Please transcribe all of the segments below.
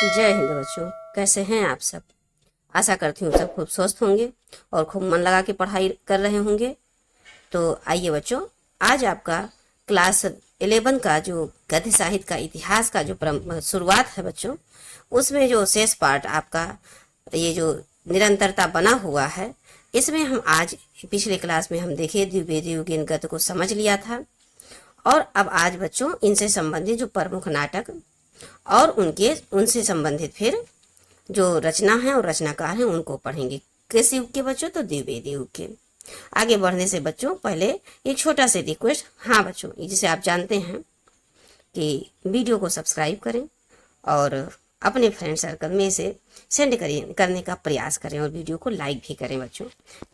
जय हिंद बच्चों। कैसे हैं आप सब? आशा करती हूँ सब खूब स्वस्थ होंगे और खूब मन लगा के पढ़ाई कर रहे होंगे। तो आइए बच्चों, आज आपका क्लास 11 का जो गद्य साहित्य का इतिहास का जो शुरुआत है बच्चों, उसमें जो शेष पार्ट आपका ये जो निरंतरता बना हुआ है, इसमें हम आज पिछले क्लास में हम देखे द्विवेदी युगीन गद्य को समझ लिया था। और अब आज बच्चों इनसे संबंधित जो प्रमुख नाटक और उनसे संबंधित फिर जो रचना है और रचनाकार हैं उनको पढ़ेंगे। किस युग के बच्चों? तो द्विवेदी युग के। आगे बढ़ने से बच्चों पहले एक छोटा सा रिक्वेस्ट। हाँ बच्चों, जिसे आप जानते हैं कि वीडियो को सब्सक्राइब करें और अपने फ्रेंड सर्कल में इसे सेंड करने का प्रयास करें और वीडियो को लाइक भी करें बच्चों।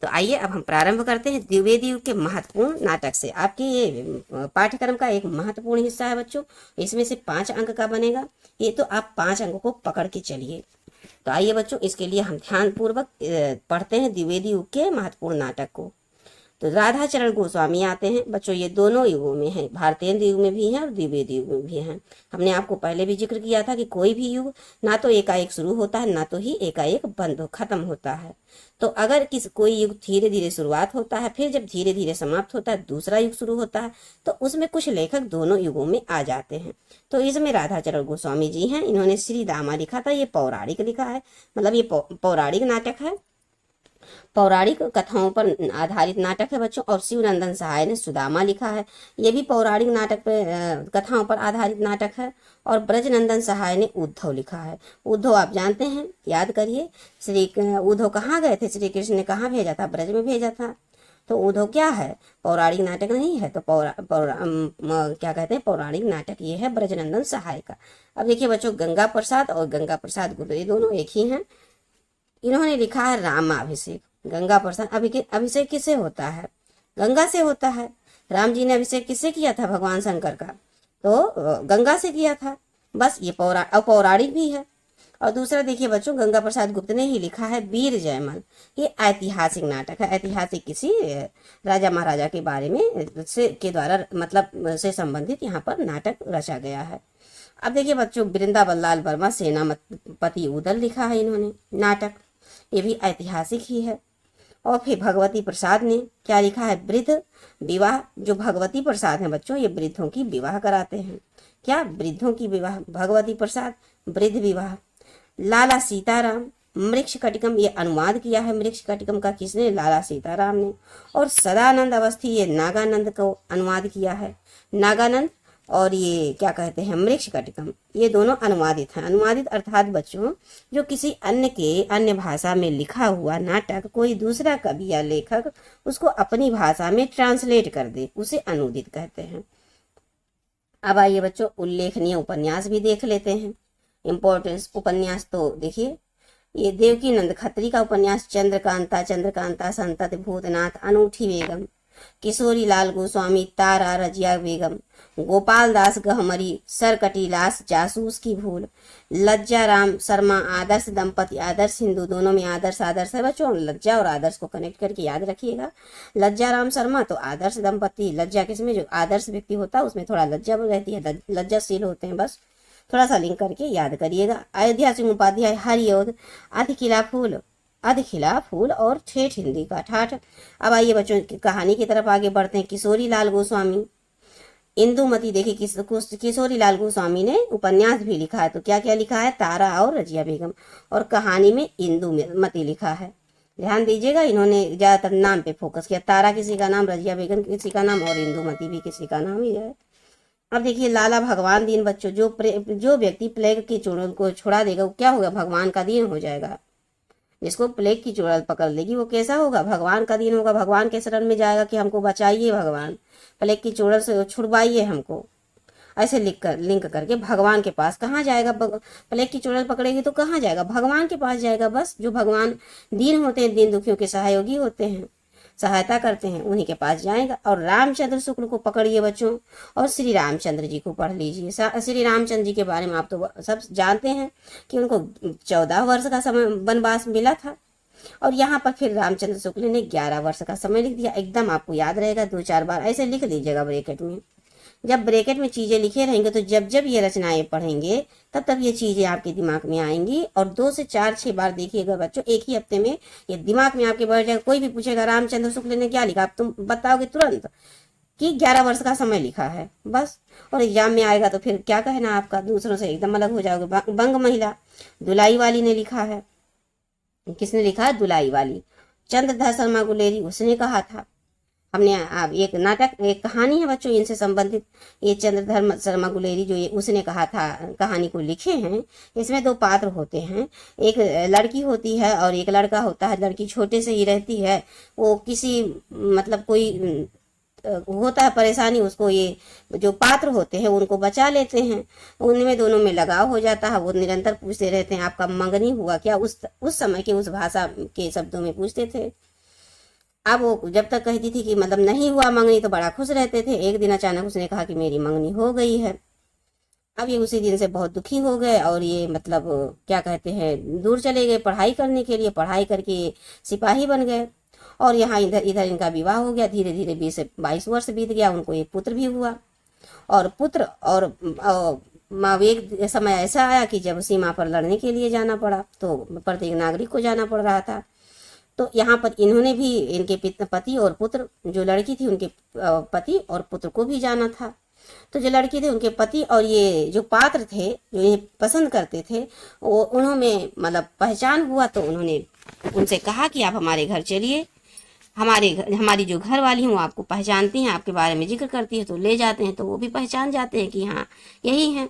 तो आइए अब हम प्रारंभ करते हैं द्विवेदी युग के महत्वपूर्ण नाटक से। आपके ये पाठ्यक्रम का एक महत्वपूर्ण हिस्सा है बच्चों। इसमें से 5 अंक का बनेगा। ये तो आप 5 अंक को पकड़ के चलिए। तो आइए बच्चों, इसके लिए हम ध्यानपूर्वक पढ़ते हैं द्विवेदी युग के महत्वपूर्ण नाटक को। तो राधाचरण गोस्वामी आते हैं बच्चों। ये दोनों युगों में हैं, भारतेंद्र युग में भी हैं और द्विवेदी युग में भी हैं। हमने आपको पहले भी जिक्र किया था कि कोई भी युग ना तो एकाएक शुरू होता है ना तो ही एकाएक बंद खत्म होता है। तो अगर कोई युग धीरे धीरे शुरुआत होता है, फिर जब धीरे धीरे समाप्त होता है दूसरा युग शुरू होता है, तो उसमें कुछ लेखक दोनों युगों में आ जाते हैं। तो इसमें राधाचरण गोस्वामी जी हैं। इन्होंने श्री रामा लिखा था। ये पौराणिक लिखा है, मतलब ये पौराणिक नाटक है, पौराणिक कथाओं पर आधारित नाटक है बच्चों। और शिवनंदन सहाय ने सुदामा लिखा है। ये भी पौराणिक नाटक पे कथाओं पर आधारित नाटक है। और ब्रजनंदन सहाय ने उद्धव लिखा है। उद्धव आप जानते हैं, याद करिए। उद्धव कहाँ गए थे? श्री कृष्ण ने कहाँ भेजा था? ब्रज में भेजा था। तो उद्धव क्या है? पौराणिक नाटक नहीं है। तो क्या कहते हैं? पौराणिक नाटक ये है ब्रजनंदन सहाय का। अब देखिए बच्चों, गंगा प्रसाद और गंगा प्रसाद गुप्त दोनों एक ही हैं। इन्होंने लिखा है रामाभिषेक। गंगा प्रसाद अभिषेक किससे होता है? गंगा से होता है। राम जी ने अभिषेक किससे किया था? भगवान शंकर का। तो गंगा से किया था। बस ये पौराणिक भी है। और दूसरा देखिए बच्चों, गंगा प्रसाद गुप्त ने ही लिखा है वीर जयमल। ये ऐतिहासिक नाटक है। ऐतिहासिक किसी राजा महाराजा के बारे में के द्वारा मतलब से संबंधित यहाँ पर नाटक रचा गया है। अब देखिए बच्चों, वृंदावन लाल वर्मा सेनापति उदल लिखा है इन्होंने नाटक। ये भी ऐतिहासिक ही है। और फिर भगवती प्रसाद ने क्या लिखा है? वृद्ध विवाह। जो भगवती प्रसाद हैं बच्चों, ये वृद्धों की विवाह कराते हैं। क्या? वृद्धों की विवाह। भगवती प्रसाद वृद्ध विवाह। लाला सीताराम मृक्ष कटिकम, ये अनुवाद किया है मृक्ष कटिकम का। किसने? लाला सीताराम ने। और सदानंद अवस्थी, ये नागानंद को अनुवाद किया है। नागानंद और ये क्या कहते हैं? मृक्ष कटिकम, ये दोनों अनुवादित हैं। अनुवादित अर्थात बच्चों जो किसी अन्य भाषा में लिखा हुआ नाटक कोई दूसरा कवि या लेखक उसको अपनी भाषा में ट्रांसलेट कर दे, उसे अनुदित कहते हैं। अब आइए बच्चों, उल्लेखनीय उपन्यास भी देख लेते हैं। इम्पोर्टेंस उपन्यास तो देखिए, ये देवकी नंद खत्री का उपन्यास चंद्रकांता, संतत भूतनाथ, अनूठी बेगम, किशोरी लाल गोस्वामी, तारा, रजिया बेगम, गोपाल दास गहमरी, सरकटीलास, जासूस की भूल, लज्जा राम शर्मा, आदर्श दंपति, आदर्श हिंदू। दोनों में आदर्श है बच्चों। लज्जा और आदर्श को कनेक्ट करके याद रखिएगा। लज्जा राम शर्मा तो आदर्श दंपति। लज्जा किसमें? जो आदर्श व्यक्ति होता है उसमें थोड़ा लज्जा रहती है, लज्जाशील होते हैं। बस थोड़ा सा लिंक करके याद करिएगा। अयोध्या सिंह उपाध्याय, हरियोध, अध खिला फूल और ठेठ हिंदी का ठाठ। अब आइए बच्चों की कहानी की तरफ आगे बढ़ते हैं। किशोरी लाल गोस्वामी इंदुमती। देखिए किशोरी लाल गोस्वामी ने उपन्यास भी लिखा है। तो क्या क्या लिखा है? तारा और रजिया बेगम। और कहानी में इंदुमती लिखा है। ध्यान दीजिएगा, इन्होंने ज्यादातर नाम पे फोकस किया। तारा किसी का नाम, रजिया बेगम किसी का नाम और इंदुमती भी किसी का नाम ही है। अब देखिए लाला भगवान दीन बच्चों, जो व्यक्ति प्लेग की चुड़ैल को छुड़ा देगा वो क्या होगा? भगवान का दीन हो जाएगा। जिसको प्लेग की चुड़ैल पकड़ लेगी वो कैसा होगा? भगवान का दीन होगा। भगवान के शरण में जाएगा कि हमको बचाइए भगवान, प्लेग की चुड़ैल से छुड़वाइए हमको। ऐसे लिंक करके भगवान के पास कहाँ जाएगा? प्लेग की चुड़ैल पकड़ेगी तो कहाँ जाएगा? भगवान के पास जाएगा। बस जो भगवान दीन होते हैं, दीन दुखियों के सहयोगी होते हैं, सहायता करते हैं, उन्हीं के पास जाएगा। और रामचंद्र शुक्ल को पकड़िए बच्चों और श्री रामचंद्र जी को पढ़ लीजिए। श्री रामचंद्र जी के बारे में आप तो सब जानते हैं कि उनको 14 वर्ष का समय वनवास मिला था। और यहाँ पर फिर रामचंद्र शुक्ल ने 11 वर्ष का समय लिख दिया। एकदम आपको याद रहेगा, 2-4 बार ऐसे लिख लीजिएगा ब्रैकेट में जब ब्रैकेट में चीजें लिखे रहेंगे तो जब जब ये रचनाएं पढ़ेंगे तब तब ये चीजें आपके दिमाग में आएंगी, और 2 से 4-6 बार देखिएगा बच्चों, एक ही हफ्ते में ये दिमाग में आपके बैठ जाएगा। कोई भी पूछेगा रामचंद्र शुक्ल ने क्या लिखा, आप तुम बताओगे तुरंत कि 11 वर्ष का समय लिखा है बस। और एग्जाम में आएगा तो फिर क्या कहना आपका, दूसरों से एकदम अलग हो जाओगे। बंग महिला दुलाई वाली ने लिखा है। किसने लिखा है? दुलाई वाली। चंद्रधर शर्मा गुलेरी, उसने कहा था। हमने अब एक नाटक, एक कहानी है बच्चों इनसे संबंधित, ये चंद्रधर शर्मा गुलेरी जो ये उसने कहा था कहानी को लिखे हैं। इसमें 2 पात्र होते हैं, एक लड़की होती है और एक लड़का होता है। लड़की छोटे से ही रहती है, वो किसी मतलब कोई होता है परेशानी, उसको ये जो पात्र होते हैं उनको बचा लेते हैं। उनमें दोनों में लगाव हो जाता है। वो निरंतर पूछते रहते हैं आपका मंगनी हुआ क्या, उस समय के उस भाषा के शब्दों में पूछते थे। अब वो जब तक कहती थी कि मतलब नहीं हुआ मंगनी तो बड़ा खुश रहते थे। एक दिन अचानक उसने कहा कि मेरी मंगनी हो गई है। अब ये उसी दिन से बहुत दुखी हो गए और ये मतलब क्या कहते हैं दूर चले गए पढ़ाई करने के लिए। पढ़ाई करके सिपाही बन गए और यहाँ इधर इधर इनका विवाह हो गया। धीरे धीरे 20 से 22 वर्ष बीत गया। उनको एक पुत्र भी हुआ और पुत्र और एक समय ऐसा आया कि जब सीमा पर लड़ने के लिए जाना पड़ा, तो प्रत्येक नागरिक को जाना पड़ रहा था। तो यहाँ पर इन्होंने भी इनके पति और पुत्र, जो लड़की थी उनके पति और पुत्र को भी जाना था। तो जो लड़की थे उनके पति और ये जो पात्र थे जो इन्हें पसंद करते थे, वो उन्होंने मतलब पहचान हुआ। तो उन्होंने उनसे कहा कि आप हमारे घर चलिए, हमारी जो घर वाली हैं वो आपको पहचानती हैं, आपके बारे में जिक्र करती है। तो ले जाते हैं, तो वो भी पहचान जाते हैं कि हाँ यही हैं।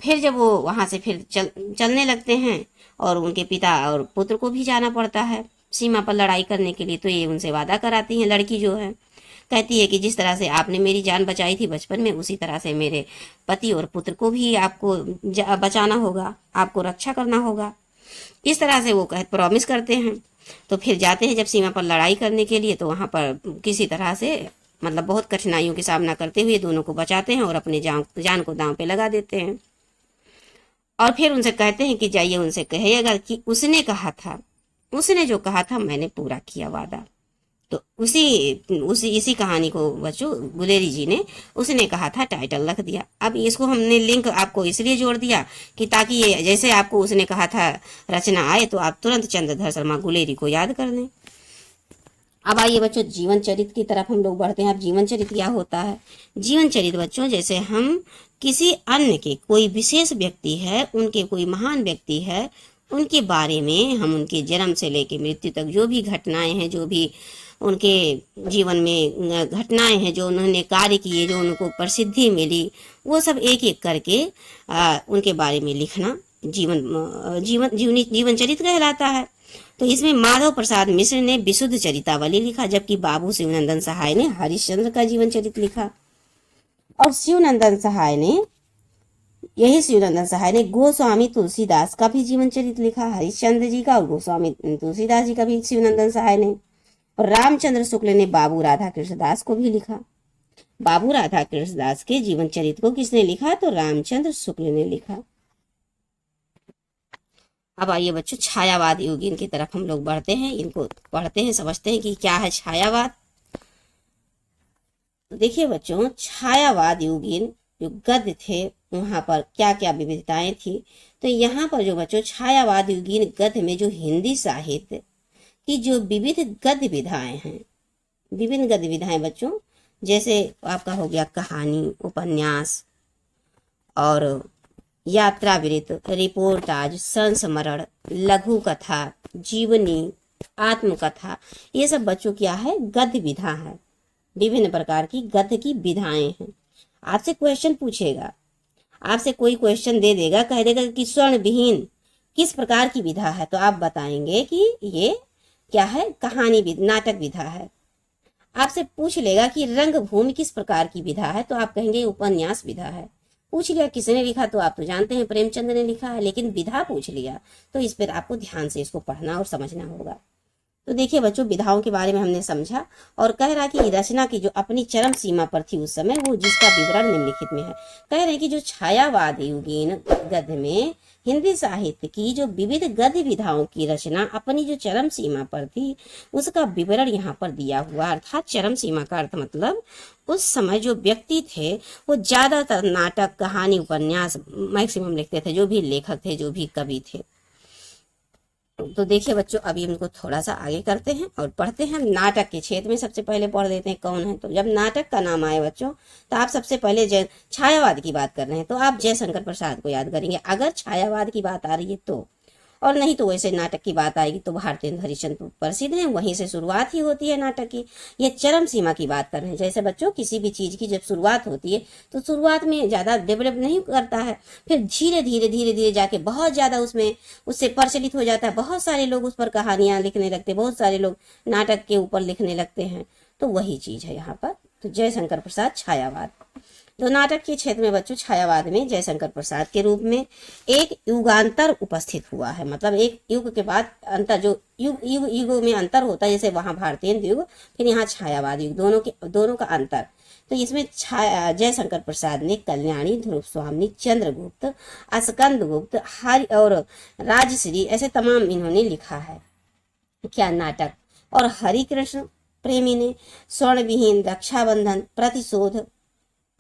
फिर जब वो वहां से फिर चलने लगते हैं और उनके पिता और पुत्र को भी जाना पड़ता है सीमा पर लड़ाई करने के लिए। तो ये उनसे वादा कराती है, लड़की जो है कहती है कि जिस तरह से आपने मेरी जान बचाई थी बचपन में, उसी तरह से मेरे पति और पुत्र को भी आपको बचाना होगा, आपको रक्षा करना होगा। इस तरह से वो प्रॉमिस करते हैं। तो फिर जाते हैं जब सीमा पर लड़ाई करने के लिए, तो वहां पर किसी तरह से मतलब बहुत कठिनाइयों का सामना करते हुए दोनों को बचाते हैं और अपने जान को दांव पे लगा देते हैं। और फिर उनसे कहते हैं कि जाइए उनसे कहिएगा कि उसने जो कहा था मैंने पूरा किया वादा। तो इसी कहानी को बच्चों गुलेरी जी ने उसने कहा था टाइटल रख दिया। अब इसको हमने लिंक आपको इसलिए जोड़ दिया कि ताकि ये जैसे आपको उसने कहा था रचना आए तो आप तुरंत चंद्रधर शर्मा गुलेरी को याद कर लें। अब आइए बच्चों जीवन चरित्र की तरफ हम लोग बढ़ते हैं। अब जीवन चरित्र क्या होता है? जीवन चरित्र बच्चों जैसे हम किसी अन्य के, कोई विशेष व्यक्ति है, उनके कोई महान व्यक्ति है, उनके बारे में हम उनके जन्म से लेकर मृत्यु तक जो भी घटनाएं हैं, जो भी उनके जीवन में घटनाएं हैं, जो उन्होंने कार्य किए, जो उनको प्रसिद्धि मिली, वो सब एक एक करके उनके बारे में लिखना जीवन चरित्र कहलाता है। तो इसमें माधव प्रसाद मिश्र ने विशुद्ध चरितावली लिखा, जबकि बाबू शिवनंदन सहाय ने हरिश्चंद्र का जीवन चरित्र लिखा। और शिवनंदन सहाय ने गोस्वामी तुलसीदास का भी जीवन चरित्र लिखा, हरिश्चंद्र जी का और गोस्वामी तुलसीदास जी का भी शिवनंदन सहाय ने। और रामचंद्र शुक्ल ने बाबू राधा कृष्ण दास को भी लिखा। बाबू राधा कृष्ण दास के जीवन चरित्र को किसने लिखा? तो रामचंद्र शुक्ल ने लिखा। अब आइए बच्चों छायावाद योगीन की तरफ हम लोग बढ़ते हैं, इनको पढ़ते हैं, समझते हैं कि क्या है छायावाद। देखिए बच्चों छायावाद योगीन जो गद्य थे वहां पर क्या क्या विविधताएं थी। तो यहाँ पर जो बच्चों छायावाद योगीन गद्य में जो हिंदी साहित्य की जो विविध गद्य विधाएं हैं, विभिन्न गद्य विधाएं बच्चों, जैसे आपका हो गया कहानी, उपन्यास और यात्रा वृत्त, रिपोर्टाज, संस्मरण, लघु कथा, जीवनी, आत्मकथा, ये सब बच्चों क्या है? गद्य विधा है। विभिन्न प्रकार की गद्य की विधाएं हैं। आपसे क्वेश्चन पूछेगा, आपसे कोई क्वेश्चन दे देगा, कह देगा कि स्वर्ण विहीन किस प्रकार की विधा है, तो आप बताएंगे कि ये क्या है? कहानी नाटक विधा है। आपसे पूछ लेगा कि रंगभूमि किस प्रकार की विधा है, तो आप कहेंगे उपन्यास विधा है। पूछ लिया किसने लिखा, तो आप तो जानते हैं प्रेमचंद ने लिखा है, लेकिन विधा पूछ लिया तो इस पर आपको ध्यान से इसको पढ़ना और समझना होगा। तो देखिए बच्चों, विधाओं के बारे में हमने समझा और कह रहा कि रचना की जो अपनी चरम सीमा पर थी उस समय, वो जिसका विवरण निम्नलिखित में है। कह रहे कि जो छायावाद युगीन गद्य में हिंदी साहित्य की जो विविध गद्य विधाओं की रचना अपनी जो चरम सीमा पर थी उसका विवरण यहाँ पर दिया हुआ। अर्थात चरम सीमा का अर्थ मतलब उस समय जो व्यक्ति थे वो ज्यादातर नाटक, कहानी, उपन्यास मैक्सिमम लिखते थे, जो भी लेखक थे, जो भी कवि थे। तो देखिए बच्चों, अभी इनको थोड़ा सा आगे करते हैं और पढ़ते हैं। नाटक के क्षेत्र में सबसे पहले पढ़ लेते हैं कौन है। तो जब नाटक का नाम आए बच्चों, तो आप सबसे पहले छायावाद की बात कर रहे हैं तो आप जयशंकर प्रसाद को याद करेंगे, अगर छायावाद की बात आ रही है तो। और नहीं तो वैसे नाटक की बात आएगी तो भारतेंदु हरिश्चंद्र प्रसिद्ध हैं, वहीं से शुरुआत ही होती है नाटक की। ये चरम सीमा की बात कर रहे हैं। जैसे बच्चों, किसी भी चीज की जब शुरुआत होती है तो शुरुआत में ज्यादा डेवलप नहीं करता है, फिर धीरे धीरे जाके बहुत ज्यादा उससे प्रचलित हो जाता है। बहुत सारे लोग उस पर कहानियां लिखने लगते हैं, बहुत सारे लोग नाटक के ऊपर लिखने लगते हैं। तो वही चीज है यहाँ पर। तो जयशंकर प्रसाद छायावाद। तो नाटक के क्षेत्र में बच्चों छायावाद में जयशंकर प्रसाद के रूप में एक युगांतर उपस्थित हुआ है। मतलब एक युग के बाद अंतर, जो युगों में अंतर होता है, जैसे वहां भारतीय युग, फिर यहाँ छायावाद युग, दोनों का अंतर। तो इसमें जयशंकर प्रसाद ने कल्याणी, ध्रुव स्वामी, चंद्रगुप्त, अस्कंद गुप्त, हरि और राजश्री, ऐसे तमाम इन्होंने लिखा है क्या नाटक। और हरिकृष्ण प्रेमी ने स्वर्णविहीन, रक्षाबंधन, प्रतिशोध,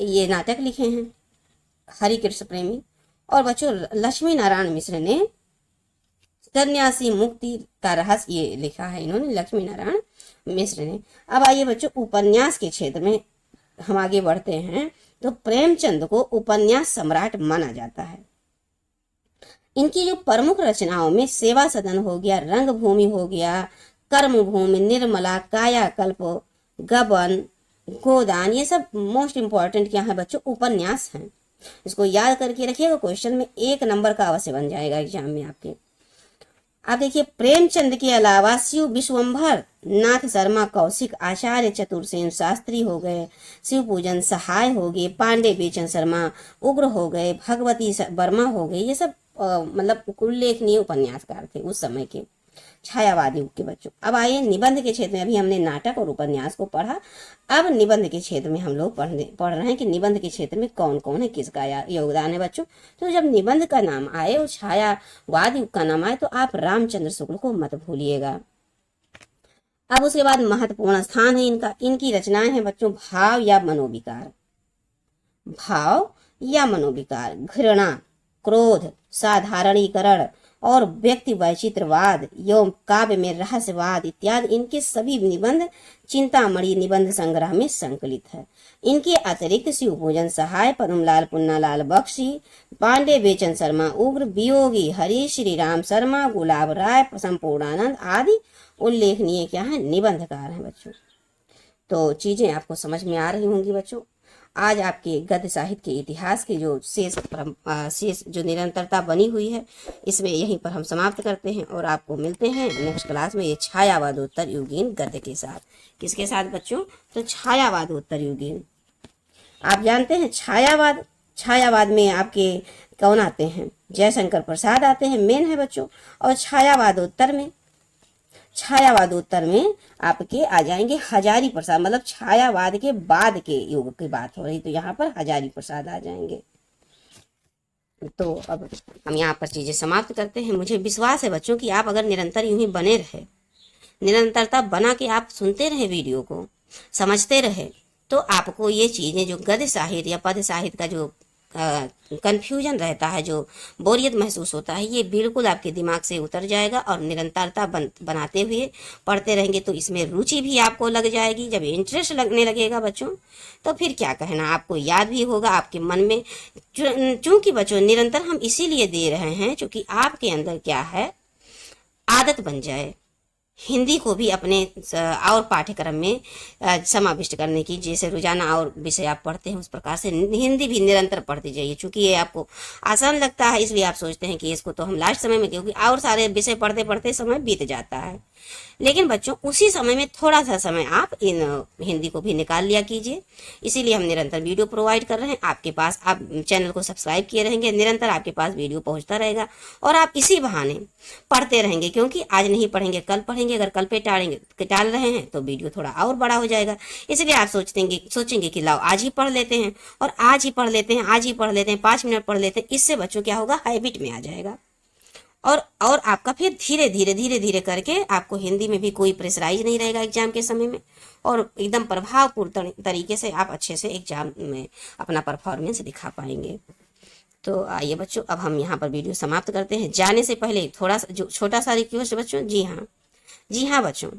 ये नाटक लिखे हैं हरिकृष्ण प्रेमी। और बच्चों लक्ष्मी नारायण मिश्र ने सन्यासी मुक्ति का रहस्य, ये लिखा है इन्होंने, लक्ष्मी नारायण मिश्र ने। अब आइए बच्चों, उपन्यास के क्षेत्र में हम आगे बढ़ते हैं। तो प्रेमचंद को उपन्यास सम्राट माना जाता है। इनकी जो प्रमुख रचनाओं में सेवा सदन हो गया, रंगभूमि हो गया, कर्मभूमि, निर्मला, कायाकल्प, गबन, गोदान, ये सब मोस्ट इंपॉर्टेंट क्या है बच्चों, उपन्यास हैं। इसको याद करके रखिएगा, क्वेश्चन में 1 नंबर का अवश्य बन जाएगा एग्जाम में आपके। आप देखिए, प्रेमचंद के अलावा शिव विश्वंभर नाथ शर्मा कौशिक, आचार्य चतुर्सेन शास्त्री हो गए, शिव पूजन सहाय हो गए, पांडे बेचन शर्मा उग्र हो गए, भगवती वर्मा हो गए, ये सब मतलब उल्लेखनीय उपन्यासकार थे उस समय के छायावाद युग के बच्चों। अब आइए निबंध के क्षेत्र में, अभी हमने नाटक और उपन्यास को पढ़ा, अब निबंध के क्षेत्र में हम लोग पढ़ रहे हैं कि निबंध के क्षेत्र में कौन कौन है, किसका योगदान है बच्चों। तो जब निबंध का नाम आए और छायावाद युग का नाम आए तो आप रामचंद्र शुक्ल को मत भूलिएगा। अब उसके बाद महत्वपूर्ण स्थान है इनकी रचनाएं हैं बच्चों, भाव या मनोविकार, भाव या मनोविकार, घृणा, क्रोध, साधारणीकरण और व्यक्ति वैचित्रवाद एवं काव्य में रहस्यवाद इत्यादि इनके सभी निबंध चिंतामणि निबंध संग्रह में संकलित है। इनके अतिरिक्त शिव पूजन सहाय, पद्मलाल पुन्नालाल बख्शी, पांडे बेचन शर्मा उग्र, वियोगी हरि, श्री राम शर्मा, गुलाब राय, संपूर्णानंद आदि उल्लेखनीय क्या है, निबंधकार हैं बच्चों। तो चीजें आपको समझ में आ रही होंगी बच्चों। आज आपके गद्य साहित्य के इतिहास की जो शेष जो निरंतरता बनी हुई है, इसमें यहीं पर हम समाप्त करते हैं और आपको मिलते हैं नेक्स्ट क्लास में ये छायावादोत्तर युगीन गद्य के साथ। किसके साथ बच्चों, तो छायावादोत्तर युगीन। आप जानते हैं छायावाद में आपके कौन आते हैं, जयशंकर प्रसाद आते हैं, मेन है बच्चों। और छायावादोत्तर में आपके आ जाएंगे हजारी प्रसाद, मतलब छायावाद के बाद के युग की बात हो रही, तो यहाँ पर हजारी प्रसाद आ जाएंगे। तो अब हम यहाँ पर चीजें समाप्त करते हैं। मुझे विश्वास है बच्चों कि आप अगर निरंतर यूं ही बने रहे, निरंतरता बना के आप सुनते रहे, वीडियो को समझते रहे, तो आपको ये चीजें जो गद्य साहित्य या पद्य साहित्य का जो कंफ्यूजन रहता है, जो बोरियत महसूस होता है, ये बिल्कुल आपके दिमाग से उतर जाएगा। और निरंतरता बनाते हुए पढ़ते रहेंगे तो इसमें रुचि भी आपको लग जाएगी। जब इंटरेस्ट लगने लगेगा बच्चों, तो फिर क्या कहना, आपको याद भी होगा आपके मन में। चूंकि बच्चों निरंतर हम इसीलिए दे रहे हैं क्योंकि आपके अंदर क्या है, आदत बन जाए हिंदी को भी अपने और पाठ्यक्रम में समाविष्ट करने की। जैसे रोजाना और विषय आप पढ़ते हैं उस प्रकार से हिंदी भी निरंतर पढ़ती जाइए। चूंकि ये आपको आसान लगता है इसलिए आप सोचते हैं कि इसको तो हम लास्ट समय में, क्योंकि और सारे विषय पढ़ते पढ़ते समय बीत जाता है। लेकिन बच्चों उसी समय में थोड़ा सा समय आप इन हिंदी को भी निकाल लिया कीजिए। इसीलिए हम निरंतर वीडियो प्रोवाइड कर रहे हैं आपके पास। आप चैनल को सब्सक्राइब किए रहेंगे, निरंतर आपके पास वीडियो पहुंचता रहेगा और आप इसी बहाने पढ़ते रहेंगे, क्योंकि आज नहीं पढ़ेंगे कल पढ़ेंगे, रखेंगे, अगर कल पे टाल रहे हैं तो वीडियो थोड़ा और बड़ा हो जाएगा। इसलिए आप सोचेंगे कि लाओ आज ही पढ़ लेते हैं, और आज ही पढ़ लेते हैं, आज ही पढ़ लेते हैं, 5 मिनट पढ़ लेते हैं। इससे बच्चों क्या होगा, हैबिट में आ जाएगा। और आपका फिर धीरे धीरे करके आपको हिंदी में भी कोई प्रेशराइज नहीं रहेगा एग्जाम के समय में, और एकदम प्रभावपूर्ण तरीके से आप अच्छे से एग्जाम में अपना परफॉर्मेंस दिखा पाएंगे। तो आइए बच्चों, अब हम यहाँ पर वीडियो समाप्त करते हैं। जाने से पहले थोड़ा सा जो छोटा सा रिक्वेस्ट बच्चों, जी हाँ बच्चों,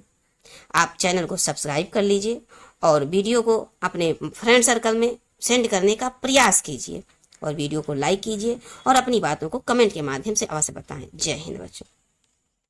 आप चैनल को सब्सक्राइब कर लीजिए और वीडियो को अपने फ्रेंड सर्कल में सेंड करने का प्रयास कीजिए, और वीडियो को लाइक कीजिए और अपनी बातों को कमेंट के माध्यम से अवश्य बताएं। जय हिंद बच्चों।